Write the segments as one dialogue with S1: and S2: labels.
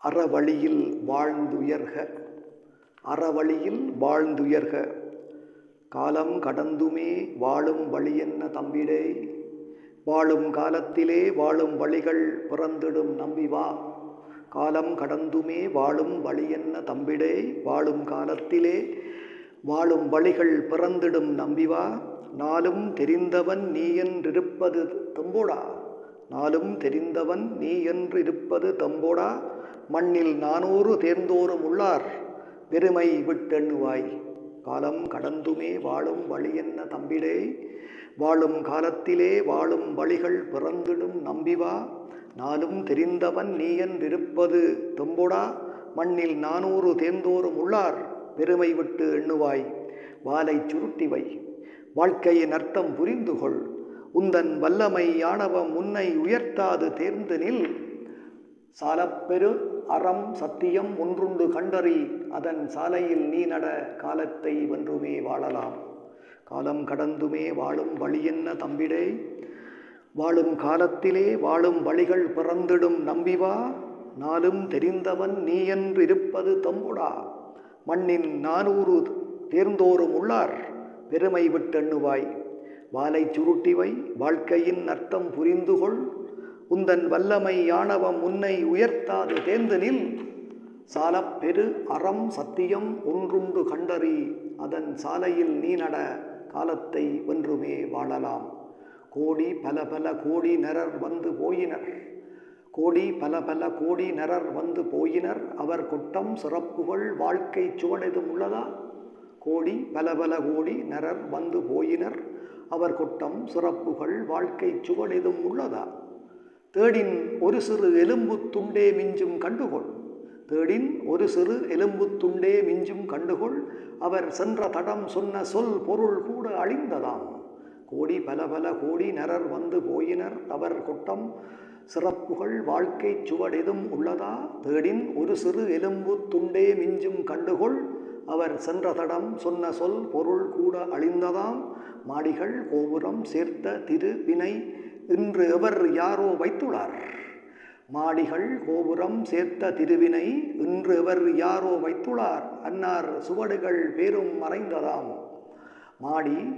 S1: அறவழியில் வாழ்ந்துயர்க. அறவழியில் வாழ்ந்துயர்க. காலம் கடந்துமே வாழும் வழியென்ன தம்பிடே. வாழும் காலத்திலே வாழும் வழிகள் பிறந்திடும் நம்பி வா. காலம் கடந்துமே வாழும் வழியென்ன தம்பிடே. வாழும் காலத்திலே வாழும் வழிகள் பிறந்திடும் நம்பி வா. நாளும் தெரிந்தவன் நீ என்றிருப்பது தம்போடா. நாளும் தெரிந்தவன் நீ என்றிருப்பது தம்போடா. மண்ணில் 400 தேர்ந்தோறும் உள்ளார் பெருமை விட்டெண்ணுவாய். காலம் கடந்துமே வாழும் வழியென்ன தம்பிடே. வாழும் காலத்திலே வாழும் வழிகள் பிறந்திடும் நம்பி வா. நாளும் தெரிந்தவன் நீ என்றிருப்பது தம்போடா. மண்ணில் 400 தேர்ந்தோறும் உள்ளார் பெருமை விட்டு எண்ணுவாய். வாலை சுருட்டி வை, வாழ்க்கையின் அர்த்தம் புரிந்துகொள். உந்தன் வல்லமை ஆணவம் உன்னை உயர்த்தாது தேர்ந்து நில். சாலப்பெரு அறம் சத்தியம் ஒன்றுண்டு கண்டறி, அதன் சாலையில் நீ நட. காலத்தை வென்றுமே வாழலாம். காலம் கடந்துமே வாழும் வழியென்ன தம்பிடே. வாழும் காலத்திலே வாழும் வழிகள் பிறந்திடும் நம்பி வா. நாளும் தெரிந்தவன் நீ என்றிருப்பது தம்போடா. மண்ணின் 400 தேர்ந்தோறும் உள்ளார் பெருமை விட்டெண்ணுவாய். வாலை சுருட்டி வை, வாழ்க்கையின் அர்த்தம் புரிந்துகொள். உந்தன் வல்லமை ஆணவம் உன்னை உயர்த்தாது தேர்ந்து நில். சாலப்பெரு அறம் சத்தியம் ஒன்றுண்டு கண்டறி, அதன் சாலையில் நீ நட. காலத்தை வென்றுமே வாழலாம். கோடி பல பல கோடி நரர் வந்து போயினர். கோடி பல பல கோடி நரர் வந்து போயினர். அவர் கொட்டம் சிறப்புகள் வாழ்க்கை சுவடெதும் உள்ளதா. கோடி பல பல கோடி நரர் வந்து போயினர். அவர் கொட்டம் சிறப்புகள் வாழ்க்கை சுவடெதும் உள்ளதா. தேடின் ஒரு சிறு எலும்பு துண்டே மிஞ்சும் கண்டுகொள். தேடின் ஒரு சிறு எலும்பு துண்டே மிஞ்சும் கண்டுகொள். அவர் சென்ற தடம் சொன்ன சொல் பொருள் கூட அழிந்ததாம். கோடி பல பல கோடி நரர் வந்து போயினர். அவர் கொட்டம் சிறப்புகள் வாழ்க்கை சுவடெதும் உள்ளதா. தேடின் ஒரு சிறு எலும்பு துண்டே மிஞ்சும் கண்டுகொள். அவர் சென்ற தடம் சொன்ன சொல் பொருள் கூட அழிந்ததாம். மாடிகள் கோபுரம் சேர்த்த திருவினை இன்று எவர் யாரோ வைத்துள்ளார். மாடிகள் கோபுரம் சேர்த்த திருவினை இன்று எவர் யாரோ வைத்துள்ளார். அன்னார் சுவடுகள் பேரும் மறைந்ததாம்.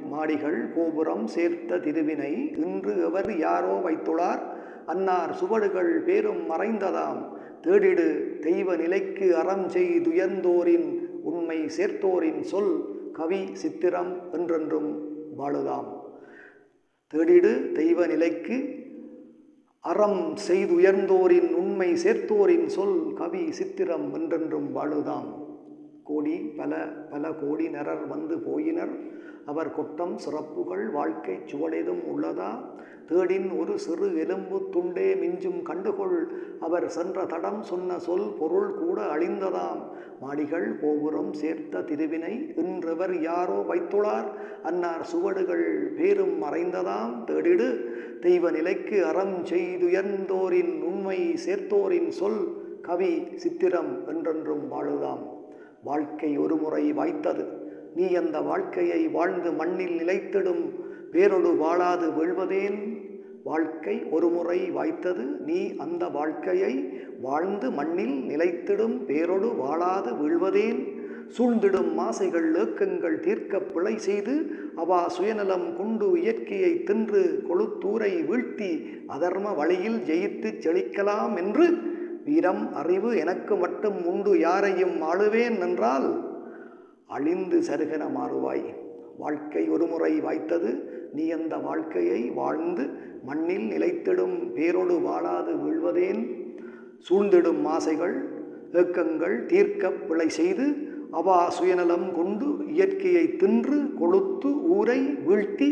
S1: மாடிகள் கோபுரம் சேர்த்த திருவினை இன்று எவர் யாரோ வைத்துள்ளார். அன்னார் சுவடுகள் பேரும் மறைந்ததாம். தேடிடு தெய்வ நிலைக்கு அறம் செய்துயர்ந்தோரின் உண்மை சேர்த்தோரின் சொல் கவி சித்திரம் என்றென்றும் வாழுதாம். தேடிடு தெய்வ நிலைக்கு அறம் செய்துயர்ந்தோரின் உண்மை சேர்த்தோரின் சொல் கவி சித்திரம் என்றென்றும் வாழுதாம். கோடி பல பல கோடி நரர் வந்து போயினர். அவர் கொட்டம் சிறப்புகள் வாழ்க்கை சுவடெதும் உள்ளதா. தேடின் ஒரு சிறு எலும்பு துண்டே மிஞ்சும் கண்டுகொள். அவர் சென்ற தடம் சொன்ன சொல் பொருள் கூட அழிந்ததாம். மாடிகள் கோபுரம் சேர்த்த திருவினை இன்றெவர் யாரோ வைத்துள்ளார். அன்னார் சுவடுகள் பேரும் மறைந்ததாம். தேடிடு தெய்வ நிலைக்கு அறம் செய்துயர்ந்தோரின் உண்மை சேர்த்தோரின் சொல் கவி சித்திரம் என்றென்றும் வாழுதாம். வாழ்க்கை ஒரு முறை வாய்த்தது, நீ அந்த வாழ்க்கையை வாழ்ந்து மண்ணில் நிலைத்திடும் பேரொடு வாழாது வீழ்வதேன். வாழ்க்கை ஒரு முறை வாய்த்தது, நீ அந்த வாழ்க்கையை வாழ்ந்து மண்ணில் நிலைத்திடும் பேரொடு வாழாது வீழ்வதேன். சூழ்ந்திடும் ஆசைகள் ஏக்கங்கள் தீர்க்க பிழை செய்து, அவா சுயநலம் கொண்டு இயற்கையை தின்று கொளுத்தூரை வீழ்த்தி அதர்ம வழியில் ஜெயித்து செழிக்கலாம் என்று வீரம் அறிவு எனக்கு மட்டும் உண்டு யாரையும் ஆளுவேன் என்றால் அழிந்து சருகென மாறுவாய். வாழ்க்கை ஒரு முறை வாய்த்தது, நீ அந்த வாழ்க்கையை வாழ்ந்து மண்ணில் நிலைத்திடும் பேரொடு வாழாது வீழ்வதேன். சூழ்ந்திடும் ஆசைகள் ஏக்கங்கள் தீர்க்க பிழை செய்து, அவா சுயநலம் கொண்டு இயற்கையை தின்று கொளுத்து ஊரை வீழ்த்தி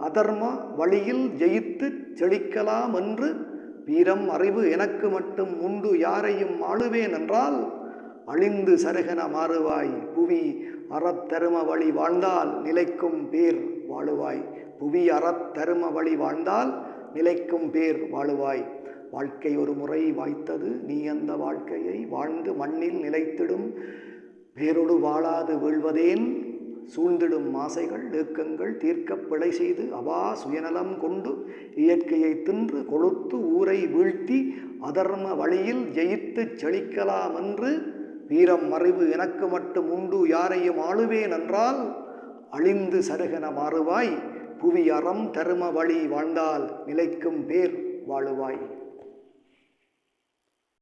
S1: அதர்ம வழியில் ஜெயித்து செழிக்கலாம் என்று வீரம் அறிவு எனக்கு மட்டும் உண்டு யாரையும் ஆளுவேன் என்றால் அழிந்து சருகென மாறுவாய். புவி அறத்தரும வழி வாழ்ந்தால் நிலைக்கும் பேர் வாழுவாய். புவி அறத்தரும வழி வாழ்ந்தால் நிலைக்கும் பேர் வாழுவாய். வாழ்க்கை ஒரு முறை வாய்த்தது, நீ அந்த வாழ்க்கையை வாழ்ந்து மண்ணில் நிலைத்திடும் பேரொடு வாழாது வீழ்வதேன். சூழ்ந்திடும் ஆசைகள் ஏக்கங்கள் தீர்க்க பிழை செய்து அவா சுயநலம் கொண்டு இயற்கையை தின்று கொழுத்து ஊரை வீழ்த்தி அதர்ம வழியில் ஜெயித்து செழிக்கலாம் என்று வீரம் மறைவு எனக்கு மட்டும் உண்டு யாரையும் ஆளுவேன் என்றால் அழிந்து சருகன மாறுவாய் புவி அறம் தரும வழி வாழ்ந்தால் நிலைக்கும் பேர் வாழுவாய்.